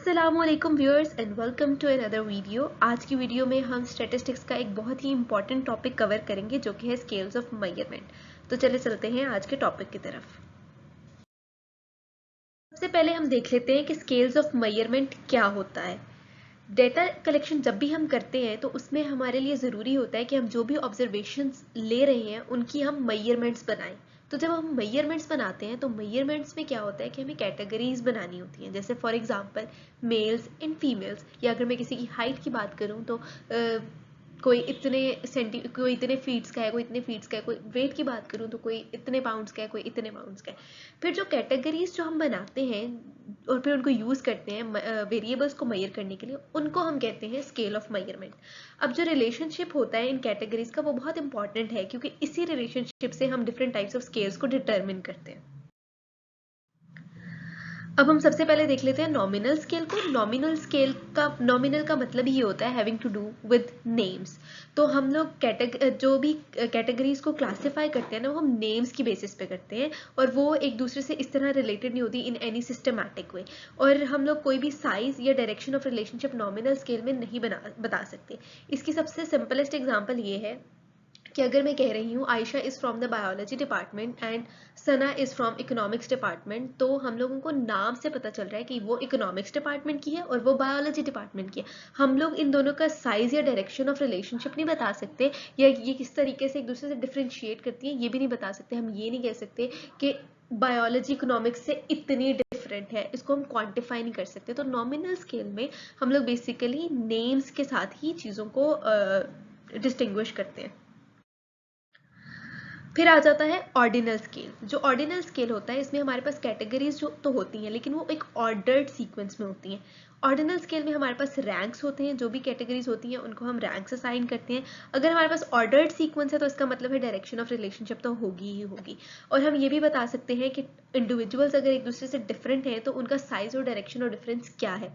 अस्सलामुअलैकुम viewers and welcome to another video. आज की वीडियो में हम स्टैटिस्टिक्स का एक बहुत ही इंपॉर्टेंट टॉपिक कवर करेंगे जो कि है स्केल्स ऑफ मेजरमेंट। तो चले चलते हैं आज के टॉपिक की तरफ। सबसे पहले हम देख लेते हैं कि स्केल्स ऑफ मेजरमेंट क्या होता है। डेटा कलेक्शन जब भी हम करते हैं तो उसमें हमारे लिए ज़रूरी होता है कि हम जो भी ऑब्जर्वेशंस ले रहे हैं उनकी हम मेजरमेंट्स बनाएं। तो जब हम मेजरमेंट्स बनाते हैं तो मेजरमेंट्स में क्या होता है कि हमें कैटेगरीज बनानी होती हैं, जैसे for example mails and females, या अगर मैं किसी की हाइट की बात करूं तो कोई इतने फीट्स का है, कोई इतने फीट्स का है। कोई वेट की बात करूं तो कोई इतने पाउंड्स का है, कोई इतने पाउंड्स का है। फिर जो कैटेगरीज जो हम बनाते हैं और फिर उनको यूज करते हैं वेरिएबल्स को मेजर करने के लिए, उनको हम कहते हैं स्केल ऑफ मेजरमेंट। अब जो रिलेशनशिप होता है इन कैटेगरीज का वो बहुत इंपॉर्टेंट है, क्योंकि इसी रिलेशनशिप से हम डिफरेंट टाइप्स ऑफ स्केल्स को डिटरमिन करते हैं। अब हम सबसे पहले देख लेते हैं नॉमिनल स्केल को। नॉमिनल का मतलब ये होता है having to do with names. तो हम लोग जो भी कैटेगरीज को क्लासिफाई करते हैं ना, वो हम नेम्स की बेसिस पे करते हैं, और वो एक दूसरे से इस तरह रिलेटेड नहीं होती इन एनी सिस्टमैटिक वे। और हम लोग कोई भी साइज या direction of relationship nominal scale में नहीं बता सकते। इसकी सबसे सिंपलेस्ट एग्जाम्पल ये है कि अगर मैं कह रही हूँ Ayesha is from the biology department and Sana is from economics department, तो हम लोगों को नाम से पता चल रहा है कि वो इकोनॉमिक्स डिपार्टमेंट की है और वो बायोलॉजी डिपार्टमेंट की है। हम लोग इन दोनों का साइज या डायरेक्शन ऑफ रिलेशनशिप नहीं बता सकते, या ये किस तरीके से एक दूसरे से डिफ्रेंशिएट करती है ये भी नहीं बता सकते। हम ये नहीं कह सकते कि बायोलॉजी इकोनॉमिक्स से इतनी डिफरेंट है, इसको हम क्वांटिफाई नहीं कर सकते। तो नॉमिनल स्केल में हम लोग बेसिकली नेम्स के साथ ही चीज़ों को डिस्टिंग्विश करते हैं। फिर आ जाता है ऑर्डिनल स्केल। जो ऑर्डिनल स्केल होता है इसमें हमारे पास कैटेगरीज जो तो होती हैं, लेकिन वो एक ऑर्डर्ड सीक्वेंस में होती हैं। ऑर्डिनल स्केल में हमारे पास रैंक्स होते हैं, जो भी कैटेगरीज होती हैं उनको हम रैंक्स असाइन करते हैं। अगर हमारे पास ऑर्डर्ड सीक्वेंस है तो इसका मतलब है डायरेक्शन ऑफ रिलेशनशिप तो होगी ही होगी। और हम ये भी बता सकते हैं कि इंडिविजुअल्स अगर एक दूसरे से डिफरेंट हैं तो उनका साइज और डायरेक्शन और डिफरेंस क्या है।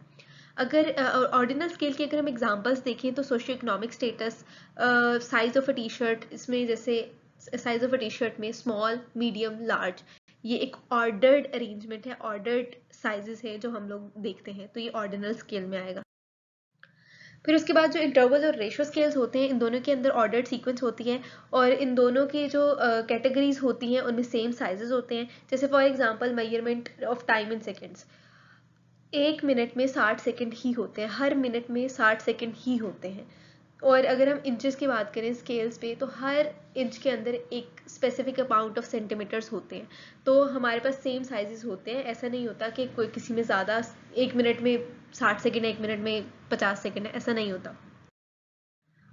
अगर ऑर्डिनल स्केल के अगर हम एग्जांपल्स देखें तो socio economic status, size of a T shirt, इसमें जैसे size of a T shirt में स्मॉल, मीडियम, लार्ज, ये एक ऑर्डर्ड अरेंजमेंट है, ऑर्डर्ड साइजेस है जो हम लोग देखते हैं, तो ये ऑर्डिनल स्केल में आएगा। फिर उसके बाद जो इंटरवल और रेशो स्केल्स होते हैं, इन दोनों के अंदर ऑर्डर्ड सीक्वेंस होती है, और इन दोनों की जो कैटेगरीज होती हैं उनमें सेम साइजेस होते हैं। जैसे for example measurement of time in seconds, 1 minute में 60 सेकंड ही होते हैं, हर मिनट में 60 सेकंड ही होते हैं। और अगर हम इंचेस की बात करें स्केल्स पे, तो हर इंच के अंदर एक स्पेसिफिक अमाउंट ऑफ सेंटीमीटर्स होते हैं। तो हमारे पास सेम साइजेस होते हैं, ऐसा नहीं होता कि कोई किसी में ज़्यादा 1 मिनट में 60 सेकंड है, 1 मिनट में 50 सेकंड है, ऐसा नहीं होता।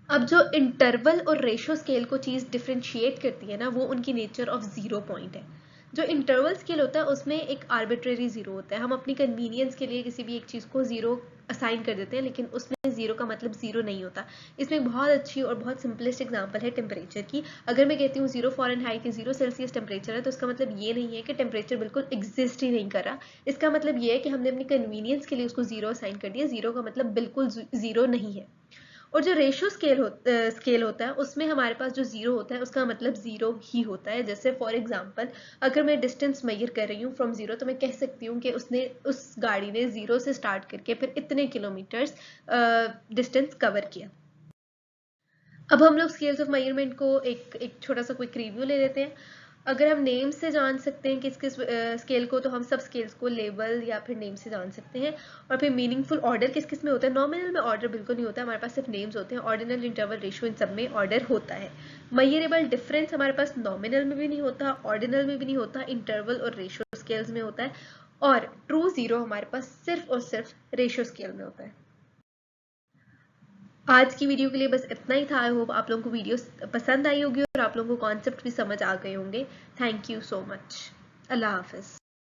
अब जो इंटरवल और रेशो स्केल को चीज़ डिफ्रेंशिएट करती है ना, वो उनकी नेचर ऑफ ज़ीरो पॉइंट है। जो इंटरवल स्केल होता है उसमें एक आर्बिट्रेरी ज़ीरो होता है, हम अपनी कन्वीनियंस के लिए किसी भी एक चीज़ को ज़ीरो असाइन कर देते हैं, लेकिन उसमें ज़ीरो का मतलब ज़ीरो नहीं होता। इसमें एक बहुत अच्छी और बहुत सिंपलेस्ट एग्जांपल है टेम्परेचर की। अगर मैं कहती हूँ 0 फ़ारेनहाइट या 0 सेल्सियस टेम्परेचर है, तो इसका मतलब ये नहीं है कि टेम्परेचर बिल्कुल एग्जिस्ट ही नहीं कर रहा। इसका मतलब ये है कि हमने अपनी कन्वीनियंस के लिए उसको ज़ीरो असाइन कर दिया। ज़ीरो का मतलब बिल्कुल ज़ीरो नहीं है। और जो रेशो स्केल होता है उसमें हमारे पास जो जीरो होता है उसका मतलब जीरो ही होता है। जैसे फॉर एग्जांपल अगर मैं डिस्टेंस मेजर कर रही हूँ फ्रॉम जीरो, तो मैं कह सकती हूँ कि उस गाड़ी ने जीरो से स्टार्ट करके फिर इतने किलोमीटर्स डिस्टेंस कवर किया। अब हम लोग स्केल्स ऑफ मेजरमेंट को एक छोटा सा क्विक रिव्यू ले लेते हैं। अगर हम नेम से जान सकते हैं किस किस स्केल को, तो हम सब स्केल्स को लेबल या फिर नेम से जान सकते हैं। और फिर मीनिंगफुल ऑर्डर किस किस में होता है। नॉमिनल में ऑर्डर बिल्कुल नहीं होता, हमारे पास सिर्फ नेम्स होते हैं। ऑर्डिनल, इंटरवल, रेशियो, इन सब में ऑर्डर होता है। मेजरेबल डिफरेंस हमारे पास नॉमिनल में भी नहीं होता, ऑर्डिनल में भी नहीं होता, इंटरवल और रेशियो स्केल्स में होता है। और ट्रू जीरो हमारे पास सिर्फ और सिर्फ रेशियो स्केल में होता है। आज की वीडियो के लिए बस इतना ही था। आई होप आप लोगों को वीडियो पसंद आई होगी और आप लोगों को कॉन्सेप्ट भी समझ आ गए होंगे। Thank you so much. Allah Hafiz.